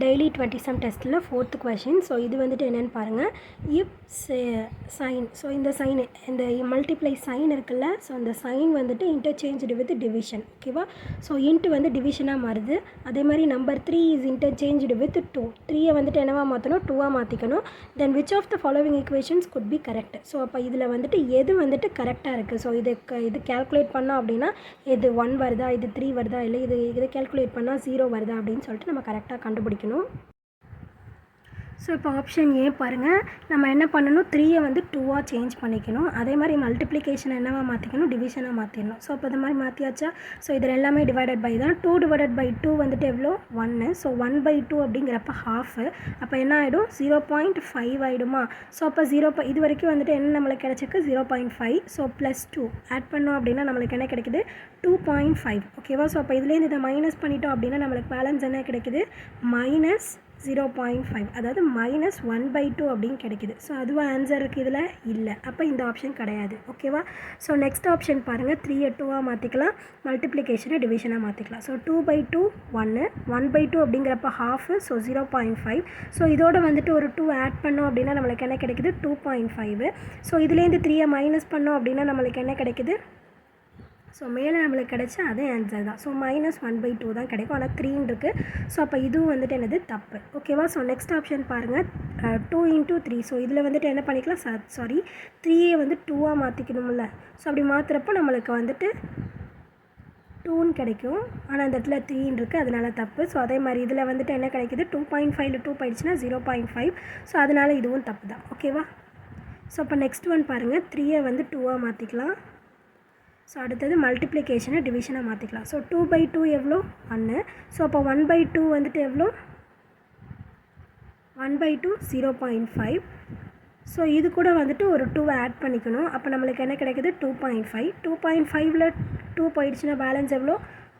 Daily 20 some டெஸ்ட்டில் 4th question. So இது வந்துட்டு என்னென்னு பாருங்கள். இப் சைன், ஸோ இந்த சைன், இந்த மல்டிப்ளை சைன் இருக்குல்ல, ஸோ அந்த சைன் வந்துட்டு இன்டர்சேஞ்சு வித் டிவிஷன். ஓகேவா? ஸோ இன்ட்டு வந்து டிவிஷனாக மாறுது. அதே மாதிரி நம்பர் 3 இஸ் இன்டர்சேஞ்சு வித் 2. 3யை வந்துட்டு என்னவாக மாற்றணும், 2ஆக மாற்றிக்கணும். Then which of the following equations could be correct. So அப்போ இதில் வந்துட்டு எது வந்துட்டு கரெக்டாக இருக்குது. ஸோ இது கேல்குலேட் பண்ணோம் அப்படின்னா இது 1 வருதா, இது 3 வருதா, இல்லை இதை கேல்குலேட் பண்ணால் 0 வருதா அப்படின்னு சொல்லிட்டு நம்ம கரெக்டாக கண்டுபிடிக்கணும். ஸோ இப்போ ஆப்ஷன் ஏ பாருங்கள். நம்ம என்ன பண்ணணும், 3யை வந்து 2ஆக சேஞ்ச் பண்ணிக்கணும். அதே மாதிரி மல்டிப்ளிகேஷன் என்னவாக மாற்றிக்கணும், டிவிஷனாக மாற்றிடணும். ஸோ இப்போ இந்த மாதிரி மாற்றியாச்சா. ஸோ இதில் எல்லாமே டிவைடட் பை தான். 2 டிவைடட் பை 2 வந்துட்டு எவ்வளோ, 1. ஸோ 1/2 அப்படிங்கிறப்ப ஹாஃபு. அப்போ என்ன ஆகிடும், 0.5 ஆகிடுமா. ஸோ அப்போ இது வரைக்கும் வந்துட்டு என்ன நம்மளுக்கு கிடச்சிருக்கு, 0.5. ஸோ +2 ஆட் பண்ணோம் அப்படின்னா நம்மளுக்கு என்ன கிடைக்குது, 2.5. ஓகேவா? ஸோ அப்போ இதுலேருந்து இதை மைனஸ் பண்ணிட்டோம் அப்படின்னா நம்மளுக்கு பேலன்ஸ் என்ன கிடைக்குது, -0.5, அதாவது -1/2 அப்படின்னு கிடைக்குது. ஸோ அதுவும் ஆன்சர் இருக்குது இதில் இல்லை. அப்போ இந்த ஆப்ஷன் கிடையாது. ஓகேவா? ஸோ நெக்ஸ்ட் ஆப்ஷன் பாருங்கள். 3யை 2ஆக மாற்றிக்கலாம், மல்டிப்ளிகேஷனை டிவிஷனாக மாற்றிக்கலாம். ஸோ 2/2 1, 1/2 அப்படிங்கிறப்ப ஹாஃபு. ஸோ 0.5. ஸோ இதோட வந்துட்டு ஒரு 2 ஆட் பண்ணோம் அப்படின்னா நம்மளுக்கு என்ன கிடைக்குது, 2.5. ஸோ இதுலேருந்து 3யை மைனஸ் பண்ணோம் அப்படின்னா நம்மளுக்கு என்ன கிடைக்குது, ஸோ மேலே நம்மளுக்கு கிடைச்சா அதே ஆன்சர் தான். ஸோ -1/2 தான் கிடைக்கும். ஆனால் 3 இருக்குது. ஸோ அப்போ இதுவும் வந்துட்டு என்னது, தப்பு. ஓகேவா? ஸோ நெக்ஸ்ட் ஆப்ஷன் பாருங்கள். 2 × 3. ஸோ இதில் வந்துட்டு என்ன பண்ணிக்கலாம், 3யை வந்து 2ஆக மாற்றிக்கணும்ல. ஸோ அப்படி மாற்றுறப்போ நம்மளுக்கு வந்துட்டு 2ன்னு கிடைக்கும். ஆனால் இந்த இடத்துல 3 இருக்குது, அதனால தப்பு. ஸோ அதே மாதிரி இதில் வந்துட்டு என்ன கிடைக்குது, 2.5ல் 2 போயிடுச்சுன்னா 0.5. ஸோ அதனால் இதுவும் தப்பு தான். ஓகேவா? ஸோ அப்போ நெக்ஸ்ட் ஒன் பாருங்கள். 3யை வந்து 2ஆக மாற்றிக்கலாம். ஸோ அடுத்தது மல்டிப்ளிகேஷனை டிவிஷனாக மாற்றிக்கலாம். ஸோ 2/2 எவ்வளோ, 1. ஸோ அப்போ 1/2 வந்துட்டு எவ்வளோ, 1/2 0.5. ஸோ இது கூட வந்துட்டு ஒரு 2 ஆட் பண்ணிக்கணும். அப்போ நம்மளுக்கு என்ன கிடைக்குது, 2.5. 2.5ல் 2 போயிடுச்சுன்னா பேலன்ஸ் எவ்வளோ,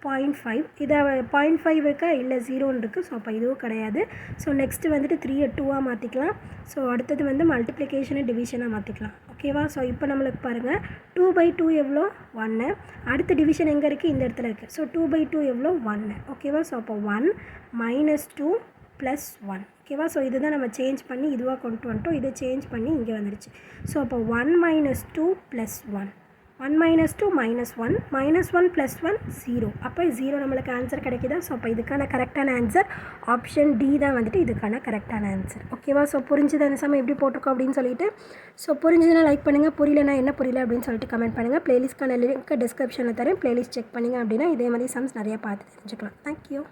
0.5. இதை 0.5 இருக்கா, இல்லை 0ன்னு இருக்குது. ஸோ அப்போ இதுவும் கிடையாது. ஸோ நெக்ஸ்ட்டு வந்துட்டு 3யை 2ஆக மாற்றிக்கலாம். ஸோ அடுத்தது வந்து மல்டிப்ளிகேஷனை டிவிஷனாக மாற்றிக்கலாம். ஓகேவா? ஸோ இப்போ நம்மளுக்கு பாருங்கள், 2/2 எவ்வளோ, 1. அடுத்த டிவிஷன் எங்கே இருக்குது, இந்த இடத்துல இருக்குது. ஸோ 2/2 எவ்வளோ, 1. ஓகேவா? ஸோ அப்போ 1 -2 + 1. ஓகேவா? ஸோ இதுதான் நம்ம சேஞ்ச் பண்ணி இதுவாக கொண்டு வந்துட்டோம். இதை சேஞ்ச் பண்ணி இங்கே வந்துடுச்சு. ஸோ அப்போ 1 -2 + 1. 1 -2 -1. -1 + 1 0. அப்போ 0 நம்மளுக்கு ஆன்சர் கிடைக்குதா. ஸோ அப்போ இதுக்கான கரெக்டான ஆன்சர் ஆப்ஷன் டி தான் வந்துட்டு இதுக்கான கரெக்டான ஆன்சர். ஓகேவா? ஸோ புரிஞ்சுது அந்த சமயம் எப்படி போட்டிருக்கோம் அப்படின்னு சொல்லிட்டு. ஸோ புரிஞ்சுதுன்னா லைக் பண்ணுங்கள், புரியலனா என்ன புரியல அப்படின்னு சொல்லிட்டு கமெண்ட் பண்ணுங்கள். ப்ளேலிஸ்ட்கான லிங்க் டிஸ்கிரிப்ஷனில் தரேன். ப்ளேலிஸ்ட் செக் பண்ணிங்க அப்படின்னா இதே மாதிரி சம்ஸ் நிறையா பார்த்து தெரிஞ்சுக்கலாம். தேங்க்யூ.